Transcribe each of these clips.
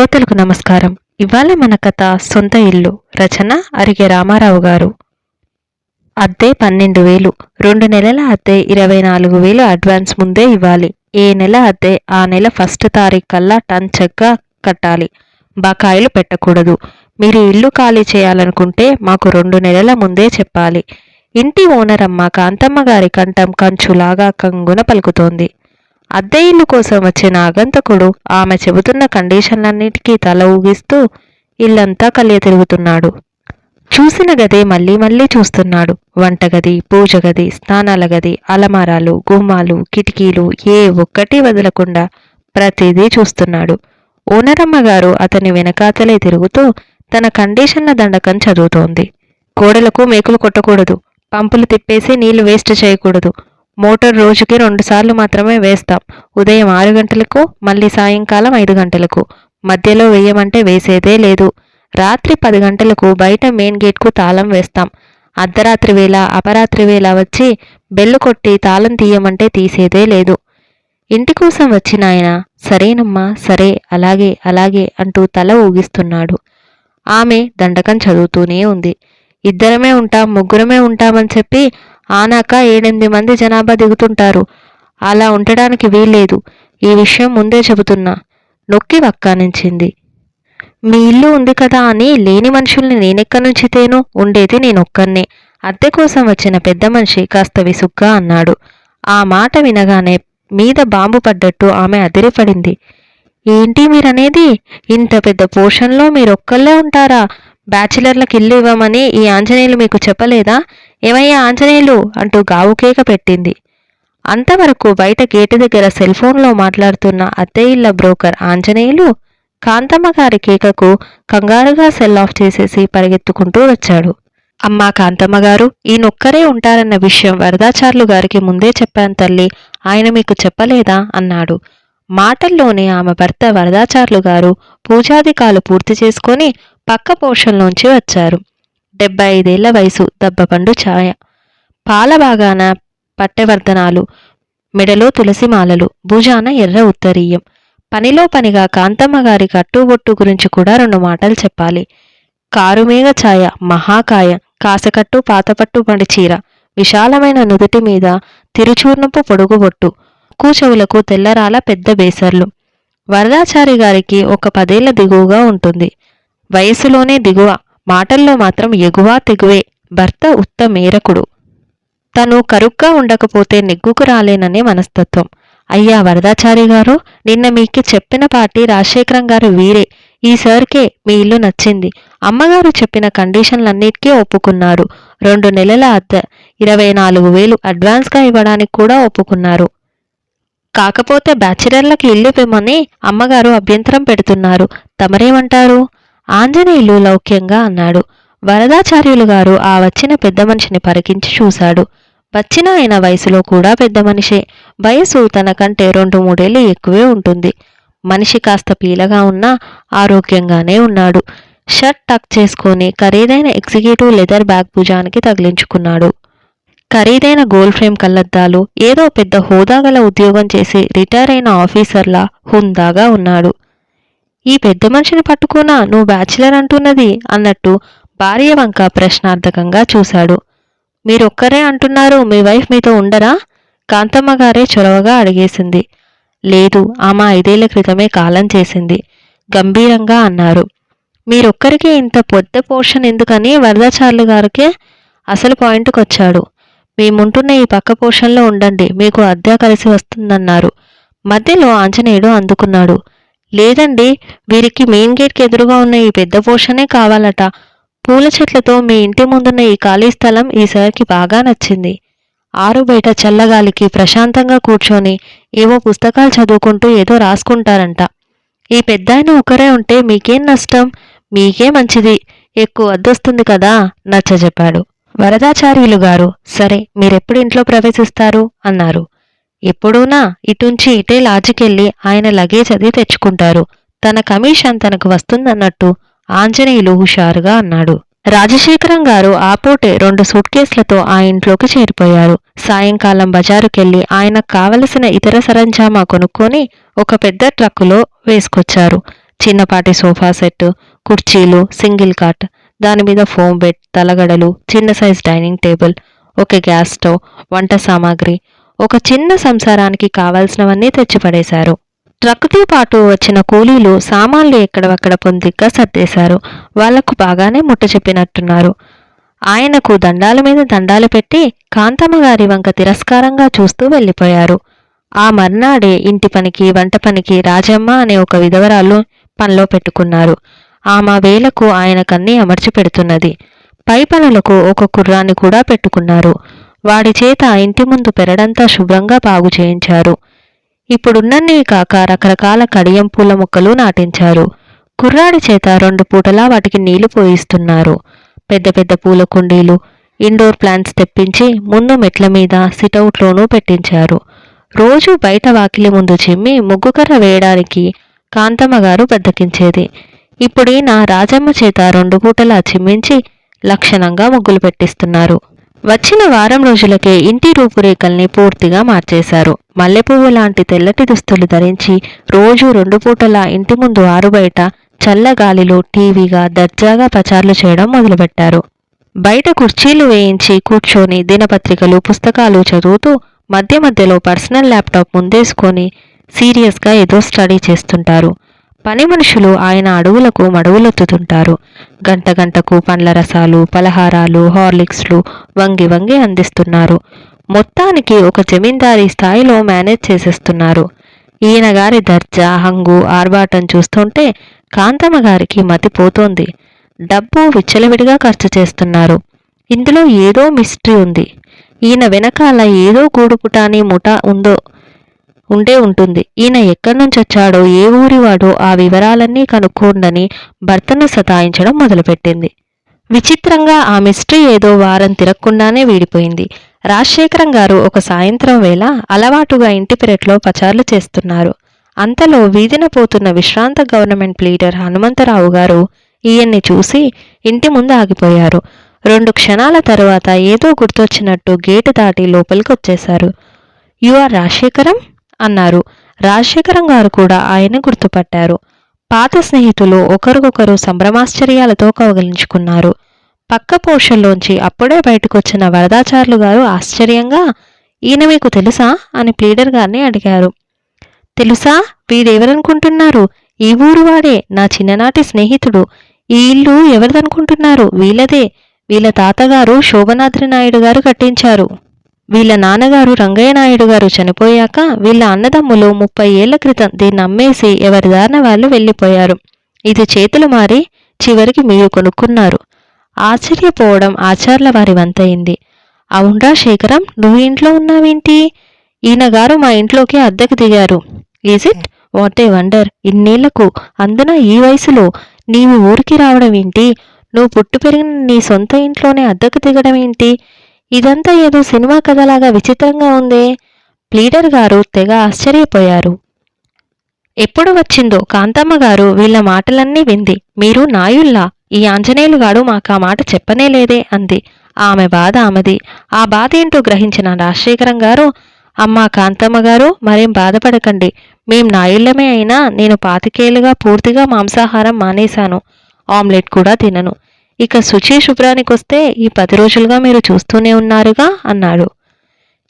శ్రోతలకు నమస్కారం. ఇవాళ మన కథ సొంత ఇల్లు. రచన అరిగే రామారావు గారు. అద్దె 12,000. 2 నెలల అద్దె 24,000 అడ్వాన్స్ ముందే ఇవ్వాలి. ఏ నెల అద్దె ఆ నెల ఫస్ట్ తారీఖు కల్లా టన్ చెక్గా కట్టాలి. బకాయిలు పెట్టకూడదు. మీరు ఇల్లు ఖాళీ చేయాలనుకుంటే మాకు 2 నెలల ముందే చెప్పాలి. ఇంటి ఓనరమ్మ కాంతమ్మ గారి కంఠం కంచులాగా కంగున పలుకుతోంది. అద్దె ఇల్లు కోసం వచ్చిన ఆగంతకుడు ఆమె చెబుతున్న కండిషన్లన్నిటికీ తల ఊగిస్తూ ఇల్లంతా కలియ తిరుగుతున్నాడు. చూసిన గదే మళ్ళీ మళ్ళీ చూస్తున్నాడు. వంటగది, పూజ గది, స్నానాల గది, అలమారాలు, గుమ్మాలు, కిటికీలు ఏ ఒక్కటి వదలకుండా ప్రతిదీ చూస్తున్నాడు. ఓనరమ్మ గారు అతని వెనకాతలే తిరుగుతూ తన కండిషన్ల దండకం చదువుతోంది. గోడలకు మేకులు కొట్టకూడదు. పంపులు తిప్పేసి నీళ్లు వేస్ట్ చేయకూడదు. మోటార్ రోజుకి 2 సార్లు మాత్రమే వేస్తాం. ఉదయం 6 గంటలకు, మళ్ళీ సాయంకాలం 5 గంటలకు. మధ్యలో వేయమంటే వేసేదే లేదు. రాత్రి 10 గంటలకు బయట మెయిన్ గేట్కు తాళం వేస్తాం. అర్ధరాత్రి వేళ, అపరాత్రి వేళ వచ్చి బెల్లు కొట్టి తాళం తీయమంటే తీసేదే లేదు. ఇంటి కోసం వచ్చిన ఆయన సరేనమ్మా, సరే, అలాగే అలాగే అంటూ తల ఊగిస్తున్నాడు. ఆమె దండకం చదువుతూనే ఉంది. ఇద్దరమే ఉంటాం, ముగ్గురమే ఉంటామని చెప్పి ఆనాక 7-8 మంది జనాభా దిగుతుంటారు. అలా ఉండడానికి వీల్లేదు. ఈ విషయం ముందే చెబుతున్నా. నొక్కి వక్కానించింది. మీ ఇల్లు ఉంది కదా అని లేని మనుషుల్ని నేనెక్కడి నుంచి తేను? ఉండేది నేనొక్కన్నే. అద్దె కోసం వచ్చిన పెద్ద మనిషి కాస్త విసుగ్గా అన్నాడు. ఆ మాట వినగానే మీద బాంబు పడ్డట్టు ఆమె అదిరిపడింది. ఏంటి మీరనేది? ఇంత పెద్ద పోర్షన్లో మీరొక్కళ్ళే ఉంటారా? బ్యాచిలర్లకు ఇల్లు ఇవ్వమని ఈ ఆంజనేయులు మీకు చెప్పలేదా? ఏమయ్యా ఆంజనేయులు అంటూ గావుకేక పెట్టింది. అంతవరకు బయట గేటు దగ్గర సెల్ఫోన్లో మాట్లాడుతున్న అద్దె ఇళ్ల బ్రోకర్ ఆంజనేయులు కాంతమ్మ గారి కేకకు కంగారుగా సెల్ ఆఫ్ చేసేసి పరిగెత్తుకుంటూ వచ్చాడు. అమ్మా కాంతమ్మ గారు, ఈయనొక్కరే ఉంటారన్న విషయం వరదాచార్లు గారికి ముందే చెప్పాను తల్లి. ఆయన మీకు చెప్పలేదా అన్నాడు. మాటల్లోనే ఆమె భర్త వరదాచార్లు గారు పూజాదికాలు పూర్తి చేసుకొని పక్క పోర్షన్లోంచి వచ్చారు. 75 ఏళ్ల వయసు, దబ్బపండు ఛాయ, పాల బాగాన పట్టెవర్ధనాలు, మెడలో తులసిమాలలు, భుజాన ఎర్ర ఉత్తరీయం. పనిలో పనిగా కాంతమ్మ గారి కట్టుబొట్టు గురించి కూడా 2 మాటలు చెప్పాలి. కారుమేఘ ఛాయ, మహాకాయ, కాసకట్టు పాతపట్టు పడి చీర, విశాలమైన నుదుటి మీద తిరుచూర్ణపు పొడుగుబొట్టు, కూచెవులకు తెల్లరాల పెద్ద బేసర్లు. వరదాచారి గారికి ఒక 10 ఏళ్ల దిగువగా ఉంటుంది. వయసులోనే దిగువ, మాటల్లో మాత్రం ఎగువ తెగువే. భర్త ఉత్త మేరకుడు. తను కరుగ్గా ఉండకపోతే నెగ్గుకు రాలేననే మనస్తత్వం. అయ్యా వరదాచారి గారు, నిన్న మీకు చెప్పిన పార్టీ రాజశేఖరం గారు వీరే. ఈ సార్కే మీ ఇల్లు నచ్చింది. అమ్మగారు చెప్పిన కండిషన్లన్నిటికీ ఒప్పుకున్నారు. 2 నెలల అద్దె 24,000 అడ్వాన్స్గా ఇవ్వడానికి కూడా ఒప్పుకున్నారు. కాకపోతే బ్యాచిలర్లకు ఇల్లు ఇవ్వమని అమ్మగారు అభ్యంతరం పెడుతున్నారు. తమరేమంటారు? ఆంజనేయులు లౌక్యంగా అన్నాడు. వరదాచార్యులు గారు ఆ వచ్చిన పెద్ద మనిషిని పరికించి చూశాడు. వచ్చిన ఆయన వయసులో కూడా పెద్ద మనిషే. వయసు తనకంటే 2-3 ఏళ్ళు ఎక్కువే ఉంటుంది. మనిషి కాస్త పీలగా ఉన్నా ఆరోగ్యంగానే ఉన్నాడు. షర్ట్ టక్ చేసుకొని ఖరీదైన ఎగ్జిక్యూటివ్ లెదర్ బ్యాగ్ భుజానికి తగిలించుకున్నాడు. ఖరీదైన గోల్డ్ ఫ్రేమ్ కళ్లద్దాలు. ఏదో పెద్ద హోదాగల ఉద్యోగం చేసి రిటైర్ అయిన ఆఫీసర్లా హుందాగా ఉన్నాడు. ఈ పెద్ద మనిషిని పట్టుకున్నా నువ్వు బ్యాచిలర్ అంటున్నది అన్నట్టు భార్య వంక ప్రశ్నార్థకంగా చూశాడు. మీరొక్కరే అంటున్నారు, మీ వైఫ్ మీతో ఉండరా? కాంతమ్మ గారే చొరవగా అడిగేసింది. లేదు, ఆమె 5 ఏళ్ల క్రితమే కాలం చేసింది గంభీరంగా అన్నారు. మీరొక్కరికి ఇంత పెద్ద పోర్షన్ ఎందుకని వరదాచార్లు గారికి అసలు పాయింట్కొచ్చాడు. మేముంటున్న ఈ పక్క పోర్షన్లో ఉండండి, మీకు అద్దె కలిసి వస్తుందన్నారు. మధ్యలో ఆంజనేయుడు అందుకున్నాడు. లేదండి, వీరికి మెయిన్ గేట్కి ఎదురుగా ఉన్న ఈ పెద్ద పోర్షనే కావాలట. పూల చెట్లతో మీ ఇంటి ముందున్న ఈ ఖాళీ స్థలం ఈసారికి బాగా నచ్చింది. ఆరు బయట చల్లగాలికి ప్రశాంతంగా కూర్చొని ఏవో పుస్తకాలు చదువుకుంటూ ఏదో రాసుకుంటారంట. ఈ పెద్దాయన ఒకరే ఉంటే మీకేం నష్టం? మీకే మంచిది, ఎక్కువ అద్దొస్తుంది కదా నచ్చజెప్పాడు. వరదాచార్యులు గారు సరే, మీరెప్పుడు ఇంట్లో ప్రవేశిస్తారు అన్నారు. ఎప్పుడూనా ఇటుంచి ఇటే లాడ్జికెళ్ళి ఆయన లగేజ్ అది తెచ్చుకుంటారు. తన కమిషన్ తనకు వస్తుందన్నట్టు ఆంజనేయులు హుషారుగా అన్నాడు. రాజశేఖరం గారు ఆపోటే 2 సూట్ కేసులతో ఆ ఇంట్లోకి చేరిపోయారు. సాయంకాలం బజారుకెళ్లి ఆయనకు కావలసిన ఇతర సరంజామా కొనుక్కొని ఒక పెద్ద ట్రక్కులో వేసుకొచ్చారు. చిన్నపాటి సోఫా సెట్, కుర్చీలు, సింగిల్ కాట్, దాని మీద ఫోమ్ బెడ్, తలగడలు, చిన్న సైజ్ డైనింగ్ టేబుల్, ఒక గ్యాస్ స్టవ్, వంట సామాగ్రి, ఒక చిన్న సంసారానికి కావాల్సినవన్నీ తెచ్చిపడేశారు. ట్రక్కుతో పాటు వచ్చిన కూలీలు సామాన్లు ఎక్కడవక్కడ పొందిగ్గా సర్దేశారు. వాళ్లకు బాగానే ముట్ట చెప్పినట్టున్నారు. ఆయనకు దండాల మీద దండాలు పెట్టి కాంతమ్మ గారి వంక తిరస్కారంగా చూస్తూ వెళ్ళిపోయారు. ఆ మర్నాడే ఇంటి పనికి, వంట పనికి రాజమ్మ అనే ఒక విధవరాలు పనిలో పెట్టుకున్నారు. ఆమె వేలకు ఆయనకన్నీ అమర్చి పెడుతున్నది. పై పనులకు ఒక కుర్రాన్ని కూడా పెట్టుకున్నారు. వాడి చేత ఇంటి ముందు పెరడంతా శుభ్రంగా బాగు చేయించారు. ఇప్పుడున్నవి కాక రకరకాల కడియం పూల మొక్కలు నాటించారు. కుర్రాడి చేత 2 పూటలా వాటికి నీళ్లు పోయిస్తున్నారు. పెద్ద పెద్ద పూల కుండీలు, ఇండోర్ ప్లాంట్స్ తెప్పించి ముందు మెట్ల మీద సిటౌట్లోనూ పెట్టించారు. రోజు బయట వాకిలి ముందు చిమ్మి ముగ్గుకర్ర వేయడానికి కాంతమ్మ గారు బద్దకించేది. ఇప్పుడీయన రాజమ్మ చేత 2 పూటలా చిమ్మించి లక్షణంగా ముగ్గులు పెట్టిస్తున్నారు. వచ్చిన వారం రోజులకే ఇంటి రూపురేఖల్ని పూర్తిగా మార్చేశారు. మల్లెపువ్వు లాంటి తెల్లటి దుస్తులు ధరించి రోజు 2 పూటలా ఇంటి ముందు ఆరుబయట చల్లగాలిలో టీవీగా దర్జాగా పచార్లు చేయడం మొదలుపెట్టారు. బయట కుర్చీలు వేయించి కూర్చొని దినపత్రికలు, పుస్తకాలు చదువుతూ మధ్య మధ్యలో పర్సనల్ ల్యాప్టాప్ ముందేసుకొని సీరియస్గా ఏదో స్టడీ చేస్తుంటారు. పని మనుషులు ఆయన అడుగులకు మడుగులొత్తుతుంటారు. గంట గంటకు పండ్ల రసాలు, పలహారాలు, హార్లిక్స్లు వంగి వంగి అందిస్తున్నారు. మొత్తానికి ఒక జమీందారీ స్థాయిలో మేనేజ్ చేసేస్తున్నారు. ఈయన గారి దర్జా, హంగు, ఆర్భాటం చూస్తుంటే కాంతమ్మ గారికి మతిపోతోంది. డబ్బు విచ్చలవిడిగా ఖర్చు చేస్తున్నారు. ఇందులో ఏదో మిస్టరీ ఉంది. ఈయన వెనకాల ఏదో గూడుపుటాని ముఠ ఉండే ఉంటుంది. ఈయన ఎక్కడి నుంచి వచ్చాడో, ఏ ఊరివాడో ఆ వివరాలన్నీ కనుక్కోండని భర్తను సతాయించడం మొదలుపెట్టింది. విచిత్రంగా ఆ మిస్టరీ ఏదో వారం తిరగకుండానే వీడిపోయింది. రాజశేఖరం గారు ఒక సాయంత్రం వేళ అలవాటుగా ఇంటి పెరట్లో పచార్లు చేస్తున్నారు. అంతలో వీధిన పోతున్న విశ్రాంత గవర్నమెంట్ లీడర్ హనుమంతరావు గారు ఈయన్ని చూసి ఇంటి ముందు ఆగిపోయారు. 2 క్షణాల తరువాత ఏదో గుర్తొచ్చినట్టు గేటు దాటి లోపలికి వచ్చేశారు. యు ఆర్ రాజశేఖరం అన్నారు. రాజశేఖరం గారు కూడా ఆయన గుర్తుపట్టారు. పాత స్నేహితులు ఒకరికొకరు సంభ్రమాశ్చర్యాలతో కౌగిలించుకున్నారు. పక్క పోర్షన్లోంచి అప్పుడే బయటకొచ్చిన వరదాచార్యులు గారు ఆశ్చర్యంగా, ఈయన మీకు తెలుసా అని ప్లీడర్ గారిని అడిగారు. తెలుసా? వీడెవరనుకుంటున్నారు? ఈ ఊరు వాడే, నా చిన్ననాటి స్నేహితుడు. ఈ ఇల్లు ఎవరిదనుకుంటున్నారు? వీళ్ళదే. వీళ్ళ తాతగారు శోభనాద్రి నాయుడు గారు కట్టించారు. వీళ్ళ నాన్నగారు రంగయ్య నాయుడు గారు చనిపోయాక వీళ్ళ అన్నదమ్ములు 30 ఏళ్ల క్రితం దీన్ని అమ్మేసి ఎవరిదారిన వాళ్ళు వెళ్ళిపోయారు. ఇది చేతులు మారి చివరికి మీరు కొనుక్కున్నారు. ఆశ్చర్యపోవడం ఆచార్ల వారి వంతయింది. అవునరా శేఖరం, నువ్వు ఇంట్లో ఉన్నావేంటి? ఈయనగారు మా ఇంట్లోకి అద్దెకు దిగారు. Is it? What a wonder! ఇన్నేళ్లకు, అందున ఈ వయసులో నీవు ఊరికి రావడం ఏంటి? నువ్వు పుట్టి పెరిగిన నీ సొంత ఇంట్లోనే అద్దెకు దిగడం ఏంటి? ఇదంతా ఏదో సినిమా కథలాగా విచిత్రంగా ఉందే. ప్లీడర్ గారు తెగ ఆశ్చర్యపోయారు. ఎప్పుడు వచ్చిందో కాంతమ్మ గారు వీళ్ళ మాటలన్నీ వింది. మీరు నాయుల్లా, ఈ ఆంజనేయులుగాడు మాకా మాట చెప్పనేలేదే అంది. ఆమె బాధ ఆమెది. ఆ బాధ ఏంటో గ్రహించిన రాజశేఖరం గారు, అమ్మా కాంతమ్మ గారు, మరేం బాధపడకండి. మేం నాయుళ్ళమే అయినా నేను 25 ఏళ్లుగా పూర్తిగా మాంసాహారం మానేశాను. ఆమ్లెట్ కూడా తినను. ఇక శుచి శుభ్రానికొస్తే ఈ 10 రోజులుగా మీరు చూస్తూనే ఉన్నారుగా అన్నాడు.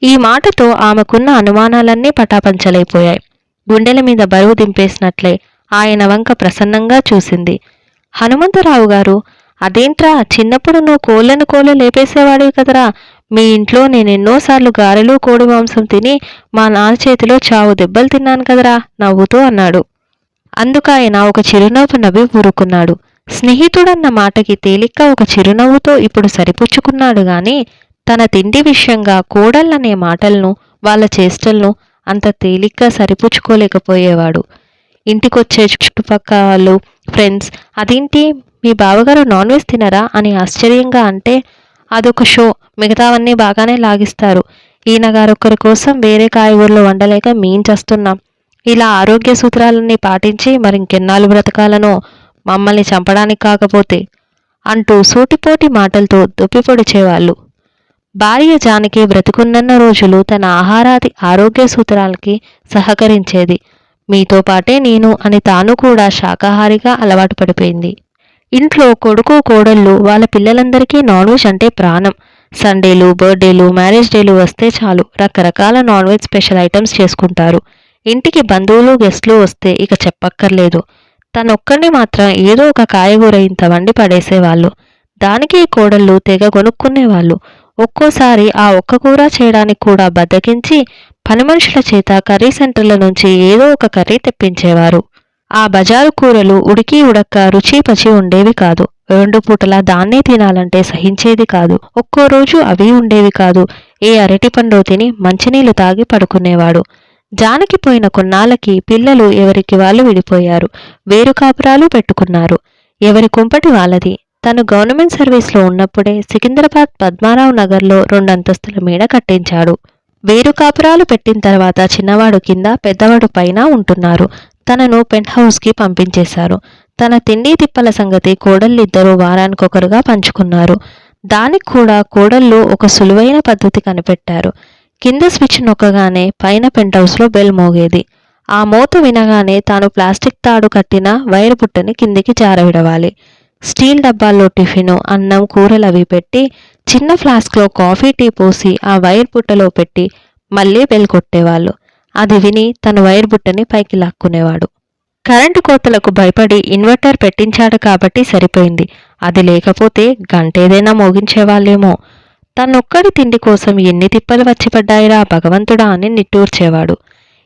ఈ మాటతో ఆమెకున్న అనుమానాలన్నీ పటాపంచలైపోయాయి. గుండెల మీద బరువు దింపేసినట్లే ఆయన వంక ప్రసన్నంగా చూసింది. హనుమంతరావు గారు, అదేంట్రా, చిన్నప్పుడు నువ్వు కోళ్ళు లేపేసేవాడివి కదరా. మీ ఇంట్లో నేనెన్నోసార్లు గారెలు, కోడి మాంసం తిని మా నాన్న చేతిలో చావు దెబ్బలు తిన్నాను కదరా నవ్వుతూ అన్నాడు. అందుకాయన ఒక చిరునవ్వు నవ్వి ఊరుకున్నాడు. స్నేహితుడన్న మాటకి తేలిగ్గా ఒక చిరునవ్వుతో ఇప్పుడు సరిపుచ్చుకున్నాడు గాని తన తిండి విషయంగా కోడళ్ళనే మాటలను, వాళ్ళ చేష్టలను అంత తేలిగ్గా సరిపుచ్చుకోలేకపోయేవాడు. ఇంటికొచ్చే చుట్టుపక్కల వాళ్ళు, ఫ్రెండ్స్, అదేంటి మీ బావగారు నాన్ వెజ్ తినరా అని ఆశ్చర్యంగా అంటే, అదొక షో, మిగతావన్నీ బాగానే లాగిస్తారు. ఈయనగారొక్కరి కోసం వేరే కాయగూరలు వండలేక మేం చేస్తున్నాం. ఇలా ఆరోగ్య సూత్రాలన్నీ పాటించి మరింకెన్నాళ్ళు బ్రతకాలనో, మమ్మల్ని చంపడానికి కాకపోతే అంటూ సూటిపోటి మాటలతో దొప్పిపొడిచేవాళ్ళు. భార్య జానకి బ్రతుకున్నన్న రోజులు తన ఆహారాది ఆరోగ్య సూత్రాలకి సహకరించేది. మీతో పాటే నేను అని తాను కూడా శాకాహారిగా అలవాటు పడిపోయింది. ఇంట్లో కొడుకు కోడళ్ళు వాళ్ళ పిల్లలందరికీ నాన్ వెజ్ అంటే ప్రాణం. సండేలు, బర్త్డేలు, మ్యారేజ్ డేలు వస్తే చాలు రకరకాల నాన్ వెజ్ స్పెషల్ ఐటమ్స్ చేసుకుంటారు. ఇంటికి బంధువులు గెస్టులు వస్తే ఇక చెప్పక్కర్లేదు. తనొక్కడిని మాత్రం ఏదో ఒక కాయగూర ఇంత వండి పడేసేవాళ్ళు. దానికి కోడళ్ళు తెగ కొనుక్కునేవాళ్ళు. ఒక్కోసారి ఆ ఒక్క కూర చేయడానికి కూడా బద్దకించి పని మనుషుల చేత కర్రీ సెంటర్ల నుంచి ఏదో ఒక కర్రీ తెప్పించేవారు. ఆ బజారు కూరలు ఉడికి ఉడక్క రుచి పచి ఉండేవి కాదు. 2 పూటలా దాన్నే తినాలంటే సహించేది కాదు. ఒక్కో రోజు అవి ఉండేవి కాదు. ఏ అరటిపండు తిని మంచినీళ్లు తాగి పడుకునేవాడు. జానకి పోయిన కొన్నాళ్ళకి పిల్లలు ఎవరికి వాళ్ళు విడిపోయారు. వేరు కాపురాలు పెట్టుకున్నారు. ఎవరి కుంపటి వాళ్ళది. తను గవర్నమెంట్ సర్వీస్లో ఉన్నప్పుడే సికింద్రాబాద్ పద్మారావు నగర్లో 2 అంతస్తుల మేడ కట్టించాడు. వేరు కాపురాలు పెట్టిన తర్వాత చిన్నవాడు కింద పెద్దవాడు పైన ఉంటున్నారు. తనను పెంట్ హౌస్కి పంపించేశారు. తన తిండి తిప్పల సంగతి కోడళ్ళిద్దరూ వారానికొకరుగా పంచుకున్నారు. దానికి కూడా కోడళ్ళు ఒక సులువైన పద్ధతి కనిపెట్టారు. కింద స్విచ్ నొక్కగానే పైన పెంట్ హౌస్లో బెల్ మోగేది. ఆ మోత వినగానే తాను ప్లాస్టిక్ తాడు కట్టిన వైర్ బుట్టని కిందికి జారవిడవాలి. స్టీల్ డబ్బాల్లో టిఫిను, అన్నం, కూరలు అవి పెట్టి చిన్న ఫ్లాస్క్లో కాఫీ టీ పోసి ఆ వైర్ బుట్టలో పెట్టి మళ్ళీ బెల్ కొట్టేవాళ్ళు. అది విని తను వైర్ బుట్టని పైకి లాక్కునేవాడు. కరెంటు కోతలకు భయపడి ఇన్వర్టర్ పెట్టించాడు కాబట్టి సరిపోయింది. అది లేకపోతే గంటేదైనా మోగించేవాళ్ళేమో. తనొక్కడి తిండి కోసం ఎన్ని తిప్పలు వచ్చిపడ్డాయిరా భగవంతుడా అని నిట్టూర్చేవాడు.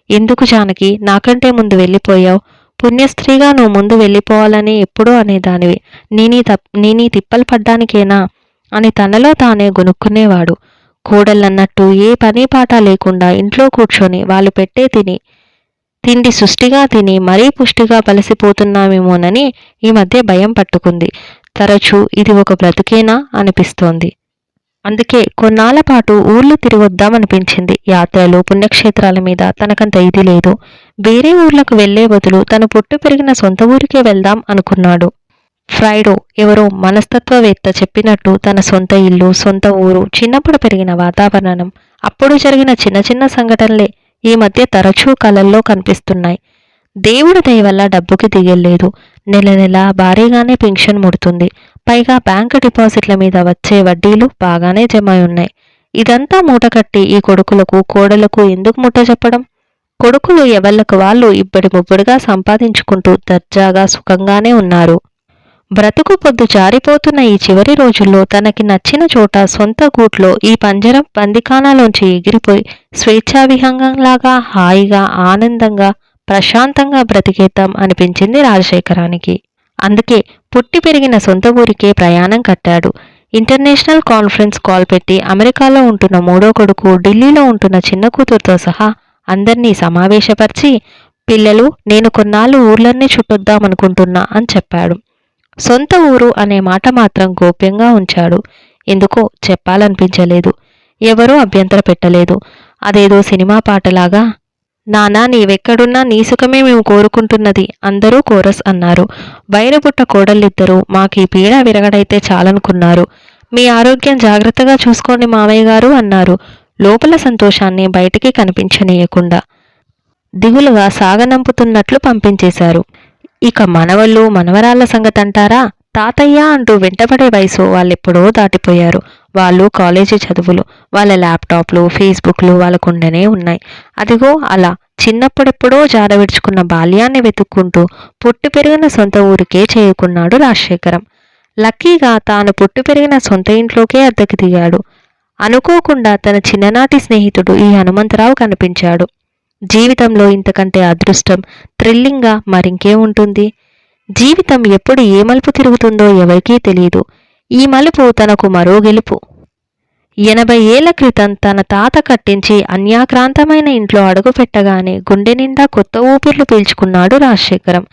ఎందుకు జానకి నాకంటే ముందు వెళ్ళిపోయావు? పుణ్యస్త్రీగా నువ్వు ముందు వెళ్ళిపోవాలని ఎప్పుడూ అనేదానివి. నేనీ తిప్పలు పడ్డానికేనా అని తనలో తానే గొనుక్కునేవాడు. కోడళ్ళన్నట్టు ఏ పని పాట లేకుండా ఇంట్లో కూర్చొని వాళ్ళు పెట్టే తిండి సుష్టిగా తిని మరీ పుష్టిగా బలిసిపోతున్నామేమోనని ఈ మధ్య భయం పట్టుకుంది. తరచూ ఇది ఒక బ్రతుకేనా అనిపిస్తోంది. అందుకే కొన్నాళ్ల పాటు ఊర్లు తిరిగొద్దామనిపించింది. యాత్రలు, పుణ్యక్షేత్రాల మీద తనకంత ఇది లేదు. వేరే ఊర్లకు వెళ్లే బదులు తను పుట్టి పెరిగిన సొంత ఊరికే వెళ్దాం అనుకున్నాడు. ఫ్రైడో ఎవరో మనస్తత్వవేత్త చెప్పినట్టు తన సొంత ఇల్లు, సొంత ఊరు, చిన్నప్పుడు పెరిగిన వాతావరణం, అప్పుడు జరిగిన చిన్న చిన్న సంఘటనలే ఈ మధ్య తరచూ కలల్లో కనిపిస్తున్నాయి. దేవుడి దయ వల్ల డబ్బుకి దిగలేదు. నెల నెల భారీగానే పెన్షన్ ముడుతుంది. పైగా బ్యాంకు డిపాజిట్ల మీద వచ్చే వడ్డీలు బాగానే జమ ఉన్నాయి. ఇదంతా మూటకట్టి ఈ కొడుకులకు కోడలకు ఎందుకు ముట్ట చెప్పడం? కొడుకులు ఎవళ్లకు వాళ్ళు ఇబ్బడి ముబ్బడిగా సంపాదించుకుంటూ దర్జాగా సుఖంగానే ఉన్నారు. బ్రతుకు పొద్దు జారిపోతున్న ఈ చివరి రోజుల్లో తనకి నచ్చిన చోట సొంత గూట్లో ఈ పంజరం బందిఖానాలోంచి ఎగిరిపోయి స్వేచ్ఛావిహంగంలాగా హాయిగా ఆనందంగా ప్రశాంతంగా బ్రతికేద్దాం అనిపించింది రాజశేఖరానికి. అందుకే పుట్టి పెరిగిన సొంత ఊరికే ప్రయాణం కట్టాడు. ఇంటర్నేషనల్ కాన్ఫరెన్స్ కాల్ పెట్టి అమెరికాలో ఉంటున్న మూడో కొడుకు, ఢిల్లీలో ఉంటున్న చిన్న కూతురుతో సహా అందర్నీ సమావేశపరిచి పిల్లలు నేను కొన్నాళ్ళు ఊర్లన్నీ చుట్టొద్దామనుకుంటున్నా అని చెప్పాడు. సొంత ఊరు అనే మాట మాత్రం గోప్యంగా ఉంచాడు. ఎందుకో చెప్పాలనిపించలేదు. ఎవరూ అభ్యంతర పెట్టలేదు. అదేదో సినిమా పాటలాగా నానా నీవెక్కడున్నా నీ సుఖమే మేము కోరుకుంటున్నది అందరూ కోరస్ అన్నారు. వైరబుట్ట కోడళ్ళిద్దరూ మాకీ పీడ విరగడైతే చాలనుకున్నారు. మీ ఆరోగ్యం జాగ్రత్తగా చూసుకోండి మామయ్య గారు అన్నారు. లోపల సంతోషాన్ని బయటికి కనిపించనీయకుండా దిగులుగా సాగనంపుతున్నట్లు పంపించేశారు. ఇక మనవళ్ళు మనవరాళ్ల సంగతంటారా? తాతయ్య అంటూ వెంటపడే వయసు వాళ్ళెప్పుడో దాటిపోయారు. వాళ్ళు కాలేజీ చదువులు, వాళ్ళ ల్యాప్టాప్లు, ఫేస్బుక్లు వాళ్ళకుండనే ఉన్నాయి. అదిగో అలా చిన్నప్పుడెప్పుడో జారవిడుచుకున్న బాల్యాన్ని వెతుక్కుంటూ పుట్టి పెరిగిన సొంత ఊరికే చేరుకున్నాడు రాజశేఖరం. లక్కీగా తాను పుట్టి పెరిగిన సొంత ఇంట్లోకే అద్దెకి దిగాడు. అనుకోకుండా తన చిన్ననాటి స్నేహితుడు ఈ హనుమంతరావు కనిపించాడు. జీవితంలో ఇంతకంటే అదృష్టం, థ్రిల్లింగ్గా మరింకే ఉంటుంది? జీవితం ఎప్పుడు ఏ మలుపు తిరుగుతుందో ఎవరికీ తెలియదు. ఈ మలుపు తనకు మరో గెలుపు. 80 ఏళ్ల క్రితం తన తాత కట్టించి అన్యాక్రాంతమైన ఇంట్లో అడుగుపెట్టగానే గుండె నిండా కొత్త ఊపిర్లు పీల్చుకున్నాడు రాజశేఖరం.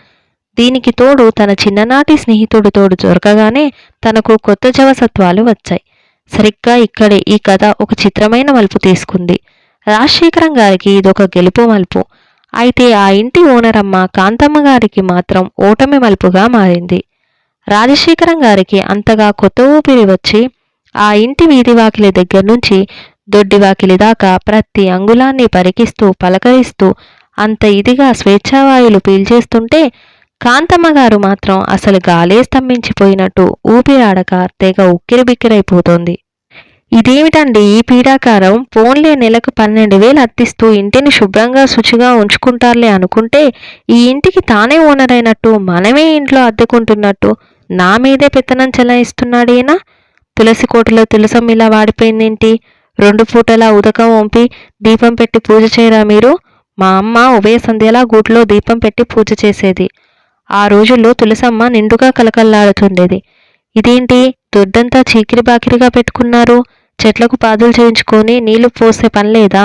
దీనికి తోడు తన చిన్ననాటి స్నేహితుడు తోడు దొరకగానే తనకు కొత్త జవసత్వాలు వచ్చాయి. సరిగ్గా ఇక్కడే ఈ కథ ఒక చిత్రమైన మలుపు తీసుకుంది. రాజశేఖరం గారికి ఇదొక గెలుపు మలుపు. అయితే ఆ ఇంటి ఓనరమ్మ కాంతమ్మ గారికి మాత్రం ఓటమి మలుపుగా మారింది. రాజశేఖరం గారికి అంతగా కొత్త ఊపిరి వచ్చి ఆ ఇంటి వీధివాకిలి దగ్గర నుంచి దొడ్డివాకిలి దాకా ప్రతి అంగుళాన్ని పరికిస్తూ పలకరిస్తూ అంత ఇదిగా స్వేచ్ఛావాయులు పీల్చేస్తుంటే కాంతమ్మ గారు మాత్రం అసలు గాలే స్తంభించిపోయినట్టు ఊపిరాడక తెగ ఉక్కిరిబిక్కిరైపోతోంది. ఇదేమిటండి ఈ పీడాకారం? ఫోన్లే నెలకు 12,000 అద్దిస్తూ ఇంటిని శుభ్రంగా శుచిగా ఉంచుకుంటారులే అనుకుంటే ఈ ఇంటికి తానే ఓనర్ అయినట్టు మనమే ఇంట్లో అద్దెకుంటున్నట్టు నా మీదే పెత్తనం చెలాయిస్తున్నాడేనా? తులసి కోటలో తులసం ఇలా వాడిపోయిందేంటి? 2 పూటలా ఉదకం వంపి దీపం పెట్టి పూజ చేయరా మీరు? మా అమ్మ ఉభయ సంధ్యలా గూట్లో దీపం పెట్టి పూజ చేసేది. ఆ రోజుల్లో తులసమ్మ నిండుగా కలకల్లాడుతుండేది. ఇదేంటి దొడ్డంతా చీకిరి బాకిరిగా పెట్టుకున్నారు? చెట్లకు పాదులు చేయించుకొని నీళ్లు పోసే పనిలేదా?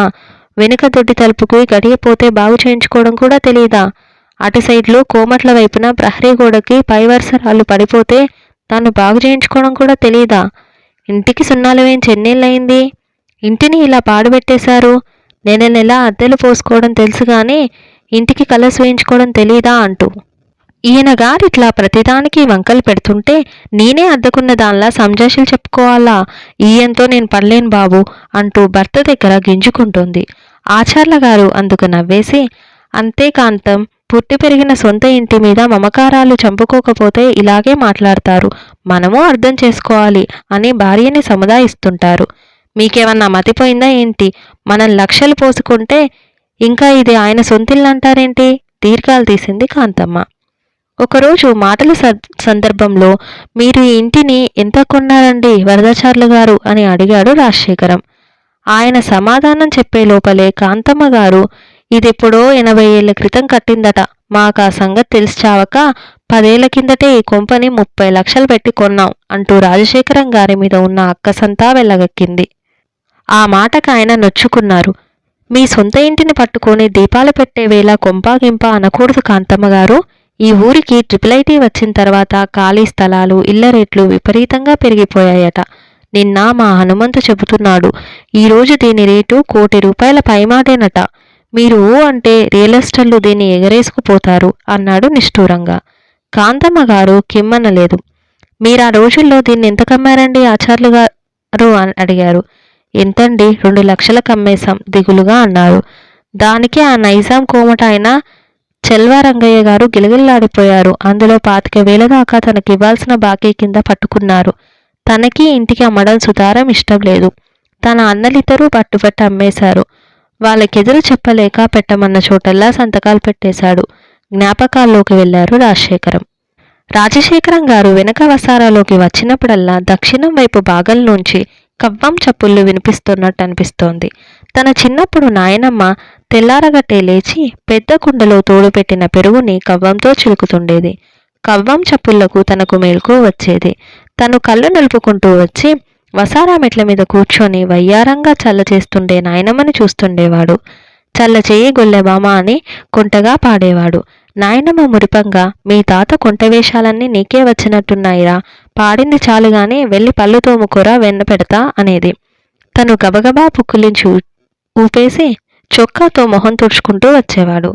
వెనుక దొడ్డి తలుపుకి గడియపోతే బాగు చేయించుకోవడం కూడా తెలీదా? అటు సైడ్లో కోమట్ల వైపున ప్రహరీ గోడకి పై వరుసరాళ్ళు పడిపోతే దాన్ని బాగు చేయించుకోవడం కూడా తెలీదా? ఇంటికి సున్నాలు వేయించి ఎన్నేళ్ళయింది? ఇంటిని ఇలా పాడుపెట్టేశారు. నెల నెల అద్దెలు పోసుకోవడం తెలుసు కానీ ఇంటికి కలర్స్ వేయించుకోవడం తెలీదా అంటూ ఈయన గారిట్లా ప్రతిదానికి వంకలు పెడుతుంటే నేనే అద్దెకున్న దానిలా సంజాషులు చెప్పుకోవాలా? ఈయంతో నేను పడలేను బాబు అంటూ భర్త దగ్గర గింజుకుంటుంది. ఆచార్ల గారు అందుకు నవ్వేసి, అంతే కాంతం, పుట్టి పెరిగిన సొంత ఇంటి మీద మమకారాలు చంపుకోకపోతే ఇలాగే మాట్లాడతారు. మనము అర్థం చేసుకోవాలి అని భార్యని సముదాయిస్తుంటారు. మీకేమన్నా మతిపోయిందా ఏంటి? మనం లక్షలు పోసుకుంటే ఇంకా ఇది ఆయన సొంతిల్లంటారేంటి? దీర్ఘాలు తీసింది కాంతమ్మ. ఒకరోజు మాటల సందర్భంలో మీరు ఈ ఇంటిని ఎంత కొన్నారండి వరదాచార్యులు గారు అని అడిగాడు రాజశేఖరం. ఆయన సమాధానం చెప్పే లోపలే కాంతమ్మ గారు, ఇదెప్పుడో 80 ఏళ్ల క్రితం కట్టిందట. మాకు ఆ సంగతి తెలిసి చావక 10 ఏళ్ల కిందటే ఈ కొంపని 30 లక్షలు పెట్టి కొన్నాం అంటూ రాజశేఖరం గారి మీద ఉన్న అక్కసంతా వెళ్ళగక్కింది. ఆ మాటకు ఆయన నొచ్చుకున్నారు. మీ సొంత ఇంటిని పట్టుకొని దీపాలు పెట్టే వేళ కొంపాగింప అనకూడదు కాంతమ్మ గారు. ఈ ఊరికి ట్రిపుల్ ఐటీ వచ్చిన తర్వాత ఖాళీ స్థలాలు, ఇళ్ల రేట్లు విపరీతంగా పెరిగిపోయాయట. నిన్న మా హనుమంతు చెబుతున్నాడు. ఈరోజు దీని రేటు ₹1,00,00,000 పైమాటేనట. మీరు అంటే రియల్ ఎస్టేట్లు దీన్ని ఎగరేసుకుపోతారు అన్నాడు నిష్ఠూరంగా. కాంతమ్మ గారు కిమ్మనలేదు. మీరు ఆ రోజుల్లో దీన్ని ఎంత కమ్మారండి ఆచార్యులు గారు అని అడిగారు. ఎంతండి? 2 లక్షలకు అమ్మేశాం దిగులుగా అన్నారు. దానికి ఆ నైజాం కోమట ఆయన చెల్వారంగయ్య గారు గిలగిల్లాడిపోయారు. అందులో 25,000 దాకా తనకివ్వాల్సిన బాకీ కింద పట్టుకున్నారు. తనకి ఇంటికి అమ్మడం సుతారం ఇష్టం లేదు. తన అన్నలిద్దరూ పట్టుబట్టి అమ్మేశారు. వాళ్ళకెదురు చెప్పలేక పెట్టమన్న చోటల్లా సంతకాలు పెట్టేశాడు. జ్ఞాపకాల్లోకి వెళ్లారు రాజశేఖరం. రాజశేఖరం గారు వెనక వసారాలోకి వచ్చినప్పుడల్లా దక్షిణం వైపు బాగల్లోంచి కవ్వం చప్పుళ్ళు వినిపిస్తున్నట్టు అనిపిస్తోంది. తన చిన్నప్పుడు నాయనమ్మ తెల్లారగట్టే లేచి పెద్ద కుండలో తోడుపెట్టిన పెరుగుని కవ్వంతో చిలుకుతుండేది. కవ్వం చప్పుళ్లకు తనకు మెలకువ వచ్చేది. తను కళ్ళు నలుపుకుంటూ వచ్చి వసారా మెట్ల మీద కూర్చొని వయ్యారంగా చల్ల చేస్తుండే నాయనమ్మని చూస్తుండేవాడు. చల్ల చెయ్యి గొల్లెబామ అని కొంటగా పాడేవాడు. నాయనమ్మ మురిపంగా, మీ తాత కొంట వేషాలన్నీ నీకే వచ్చినట్టున్నాయిరా, పాడింది చాలుగాని వెళ్ళి పళ్ళు తోముకోరా, వెన్న పెడతా అనేది. తను గబగబా పుక్కులించి ఊపేసి చొక్కాతో మొహం తుడుచుకుంటూ వచ్చేవాడు.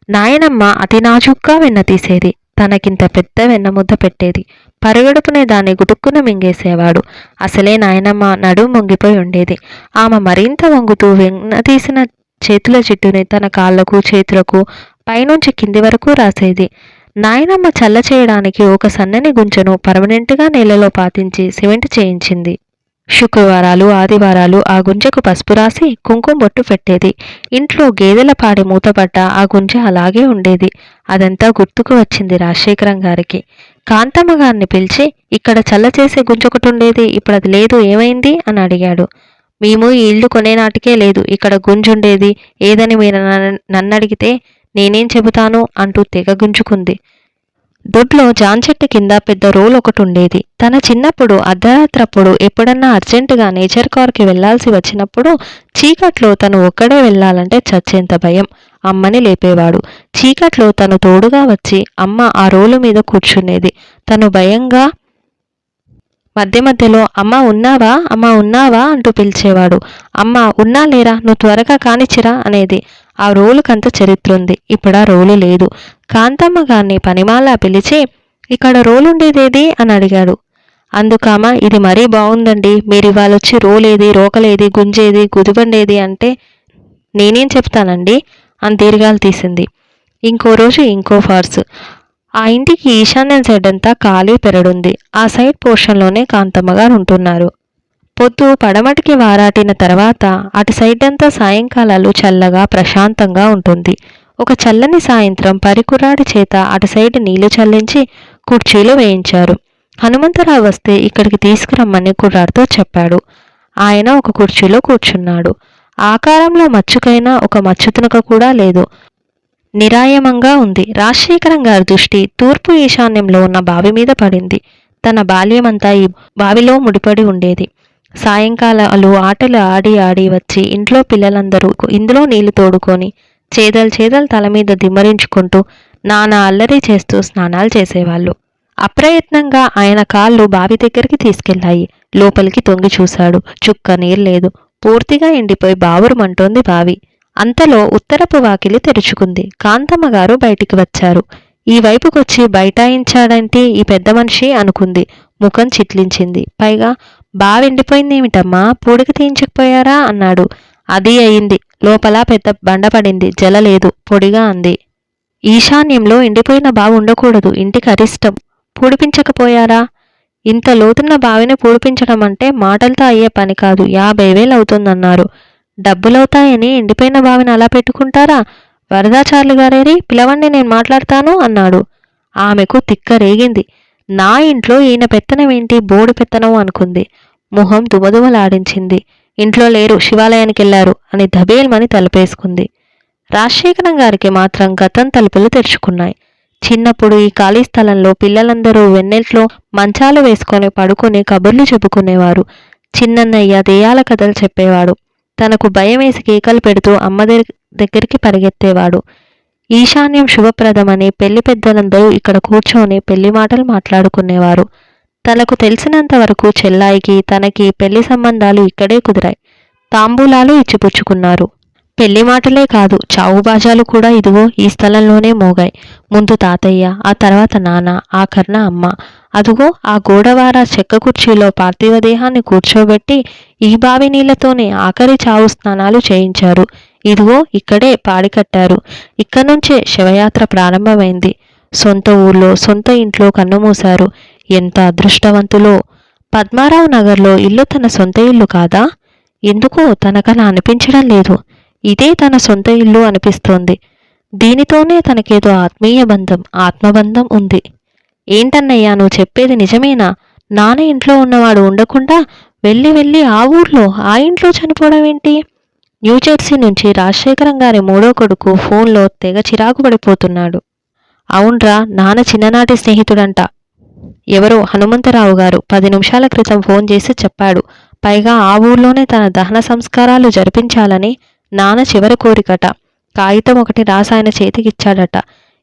నాయనమ్మ అతి నాజుగ్గా వెన్న తీసేది. తనకింత పెద్ద వెన్న ముద్ద పెట్టేది. పరుగడుపునే దాన్ని గుటుక్కున మింగేసేవాడు. అసలే నాయనమ్మ నడుం వంగిపోయి ఉండేది. ఆమె మరింత వంగుతూ వెన్న తీసిన చేతుల జిడ్డుని తన కాళ్లకు చేతులకు పైనుంచి కింది వరకు రాసేది. నాయనమ్మ చల్ల చేయడానికి ఒక సన్నని గుంజను పర్మనెంట్గా నేలలో పాతించి సిమెంట్ చేయించింది. శుక్రవారాలు, ఆదివారాలు ఆ గుంజకు పసుపు రాసి కుంకుమ బొట్టు పెట్టేది. ఇంట్లో గేదెల పాడి మూతపడ్డ ఆ గుంజ అలాగే ఉండేది. అదంతా గుర్తుకు వచ్చింది రాజశేఖరం గారికి. కాంతమ్మ గారిని పిలిచి, ఇక్కడ చల్ల చేసే గుంజొకటి ఉండేది, ఇప్పుడు అది లేదు, ఏమైంది అని అడిగాడు. మేము ఈ ఇల్లు కొనేనాటికే లేదు, ఇక్కడ గుంజుండేది, ఏదని మీరు నన్నడిగితే నేనేం చెబుతాను అంటూ తెగ గుంజుకుంది. దొడ్లో జాంచెట్టు కింద పెద్ద రోల్ ఒకటి ఉండేది. తన చిన్నప్పుడు అర్ధరాత్రప్పుడు ఎప్పుడన్నా అర్జెంటుగా నేచర్ కార్కి వెళ్లాల్సి వచ్చినప్పుడు చీకట్లో తను ఒక్కడే వెళ్లాలంటే చచ్చేంత భయం. అమ్మని లేపేవాడు. చీకట్లో తను తోడుగా వచ్చి అమ్మ ఆ రోలు మీద కూర్చునేది. తను భయంగా మధ్య మధ్యలో అమ్మ ఉన్నావా, అమ్మ ఉన్నావా అంటూ పిలిచేవాడు. అమ్మ ఉన్నా లేరా, నువ్వు త్వరగా కానిచ్చిరా అనేది. ఆ రోలుకంత చరిత్ర ఉంది. ఇప్పుడు ఆ రోలు లేదు. కాంతమ్మ గారిని పనిమాలా పిలిచి, ఇక్కడ రోలుండేదేది అని అడిగాడు. అందుకామ, ఇది మరీ బాగుందండి, మీరు ఇవాళొచ్చి రోలేది, రోకలేది, గుంజేది, గుదిబండేది అంటే నేనేం చెప్తానండి, అని దీర్ఘాలు తీసింది. ఇంకో రోజు ఇంకో ఫార్స్. ఆ ఇంటికి ఈశాన్యం సైడ్ అంతా ఖాళీ పెరడుంది. ఆ సైడ్ పోర్షన్లోనే కాంతమ్మ గారు ఉంటున్నారు. పొద్దు పడమటికి వారాటిన తర్వాత అటు సైడ్ అంతా సాయంకాలాలు చల్లగా ప్రశాంతంగా ఉంటుంది. ఒక చల్లని సాయంత్రం పరికురాడి చేత అటు సైడ్ నీళ్లు చల్లించి కుర్చీలు వేయించారు. హనుమంతరావు వస్తే ఇక్కడికి తీసుకురమ్మని కుర్రాడితో చెప్పాడు. ఆయన ఒక కుర్చీలో కూర్చున్నాడు. ఆకారంలో మచ్చుకైనా ఒక మచ్చుతునక కూడా లేదు. నిరాయమంగా ఉంది. రాజశేఖరం గారి దృష్టి తూర్పు ఈశాన్యంలో ఉన్న బావి మీద పడింది. తన బాల్యమంతా ఈ బావిలో ముడిపడి ఉండేది. సాయంకాలాలు ఆటలు ఆడి ఆడి వచ్చి ఇంట్లో పిల్లలందరూ ఇందులో నీళ్లు తోడుకొని చేదలు తల మీద దిమ్మరించుకుంటూ నానా అల్లరి చేస్తూ స్నానాలు చేసేవాళ్ళు. అప్రయత్నంగా ఆయన కాళ్ళు బావి దగ్గరికి తీసుకెళ్లాయి. లోపలికి తొంగి చూశాడు. చుక్క నీరు లేదు. పూర్తిగా ఎండిపోయి బావురుమంటోంది బావి. అంతలో ఉత్తరపు వాకిలి తెరుచుకుంది. కాంతమ్మ గారు బయటికి వచ్చారు. ఈ వైపుకొచ్చి బైఠాయించాడంటే ఈ పెద్ద మనిషి అనుకుంది. ముఖం చిట్లించింది. పైగా బావెండిపోయిందేమిటమ్మా, పూడిక తీయించకపోయారా అన్నాడు. అది అయింది. లోపల పెద్ద బండ పడింది. జల లేదు, పొడిగా అంది. ఈశాన్యంలో ఎండిపోయిన బావి ఉండకూడదు, ఇంటికి అరిష్టం. పూడిపించకపోయారా? ఇంత లోతున్న బావిని పూడిపించడం అంటే మాటలతో అయ్యే పని కాదు. 50,000 అవుతుందన్నారు. డబ్బులవుతాయని ఎండిపోయిన బావిని అలా పెట్టుకుంటారా? వరదాచార్యులు గారేరి, పిలవండి, నేను మాట్లాడతాను అన్నాడు. ఆమెకు తిక్క రేగింది. నా ఇంట్లో ఈయన పెత్తనమేంటి, బోడి పెత్తనం అనుకుంది. మొహం దుమదుమలాడించింది. ఇంట్లో లేరు, శివాలయానికి వెళ్లారు అని ధబేల్మని తలుపేసుకుంది. రాజశేఖరం గారికి మాత్రం గతం తలుపులు తెరుచుకున్నాయి. చిన్నప్పుడు ఈ ఖాళీ స్థలంలో పిల్లలందరూ వెన్నెల్లో మంచాలు వేసుకొని పడుకుని కబుర్లు చెప్పుకునేవారు. చిన్నన్నయ్య దెయ్యాల కథలు చెప్పేవాడు. తనకు భయం వేసి కేకలు పెడుతూ అమ్మ దగ్గరికి పరిగెత్తేవాడు. ఈశాన్యం శుభప్రదమని పెళ్లి పెద్దలందరూ ఇక్కడ కూర్చొని పెళ్లి మాటలు మాట్లాడుకునేవారు. తనకు తెలిసినంత వరకు చెల్లాయికి తనకి పెళ్లి సంబంధాలు ఇక్కడే కుదిరాయి. తాంబూలాలు ఇచ్చిపుచ్చుకున్నారు. పెళ్లి మాటలే కాదు, చావు బాజాలు కూడా ఇదిగో ఈ స్థలంలోనే మోగాయి. ముందు తాతయ్య, ఆ తర్వాత నాన్న, ఆఖర్న అమ్మ. అదుగో ఆ గోడవార చెక్క కుర్చీలో పార్థివ దేహాన్ని కూర్చోబెట్టి ఈ బావి నీళ్లతోనే ఆఖరి చావు స్నానాలు చేయించారు. ఇదిగో ఇక్కడే పాడి కట్టారు. ఇక్కడి నుంచే శవయాత్ర ప్రారంభమైంది. సొంత ఊర్లో సొంత ఇంట్లో కన్నుమూశారు. ఎంత అదృష్టవంతులో! పద్మారావు నగర్లో ఇల్లు తన సొంత ఇల్లు కాదా? ఎందుకో తనకలా అనిపించడం లేదు. ఇదే తన సొంత ఇల్లు అనిపిస్తోంది. దీనితోనే తనకేదో ఆత్మీయ బంధం, ఆత్మబంధం ఉంది. ఏంటన్నయ్యా, నువ్వు చెప్పేది నిజమేనా? నాన్న ఇంట్లో ఉన్నవాడు ఉండకుండా వెళ్ళి ఆ ఊర్లో ఆ ఇంట్లో చనిపోవడం ఏంటి? న్యూజెర్సీ నుంచి రాజశేఖరం గారి మూడో కొడుకు ఫోన్లో తెగ చిరాకు పడిపోతున్నాడు. అవునరా, నాన్న చిన్ననాటి స్నేహితుడంట. ఎవరో హనుమంతరావు గారు 10 నిమిషాల క్రితం ఫోన్ చేసి చెప్పాడు. పైగా ఆ ఊర్లోనే తన దహన సంస్కారాలు జరిపించాలని నాన్న చివరి కోరికట. కాగితం ఒకటి రాసి ఆయన చేతికిచ్చాడట.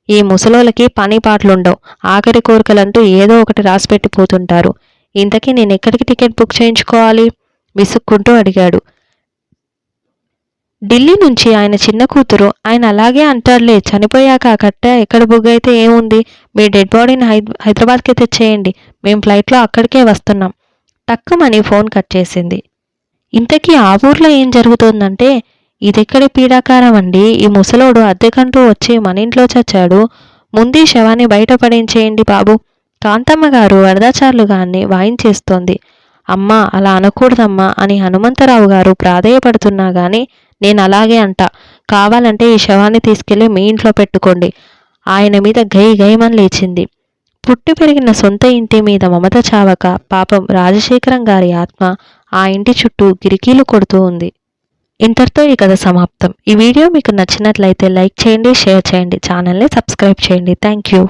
ఈ ముసలోళ్ళకి పని పాటలుండవు. ఆఖరి కోరికలంటూ ఏదో ఒకటి రాసిపెట్టిపోతుంటారు. ఇంతకీ నేను ఎక్కడికి టికెట్ బుక్ చేయించుకోవాలి? విసుక్కుంటూ అడిగాడు. ఢిల్లీ నుంచి ఆయన చిన్న కూతురు. ఆయన అలాగే అంటారులే, చనిపోయాక ఆ కట్ట ఎక్కడ బుక్ అయితే ఏముంది, మీ డెడ్ బాడీని హైదరాబాద్కే తెచ్చేయండి, మేము ఫ్లైట్లో అక్కడికే వస్తున్నాం. టక్కుమని ఫోన్ కట్ చేసింది. ఇంతకీ ఆ ఊర్లో ఏం జరుగుతోందంటే, ఇదెక్కడి పీడాకారం అండి, ఈ ముసలోడు అద్దెకంటూ వచ్చి మన ఇంట్లో చచ్చాడు, ముందే శవాన్ని బయట పడేంచేయండి బాబు. కాంతమ్మ గారు వరదాచార్యులు గారిని వాయించేస్తోంది. అమ్మా, అలా అనకూడదమ్మా అని హనుమంతరావు గారు ప్రాధేయపడుతున్నా గాని నేను అలాగే అంటా. కావాలంటే ఈ శవాన్ని తీసుకెళ్లి మీ ఇంట్లో పెట్టుకోండి. ఆయన మీద గైమని లేచింది. పుట్టి పెరిగిన సొంత ఇంటి మీద మమత చావక పాపం రాజశేఖరం గారి ఆత్మ ఆ ఇంటి చుట్టూ గిరికీలు కొడుతూ ఉంది. ఇంతటితో ఈ కథ సమాప్తం. ఈ వీడియో మీకు నచ్చినట్లయితే లైక్ చేయండి, షేర్ చేయండి, ఛానల్ని సబ్స్క్రైబ్ చేయండి. Thank you.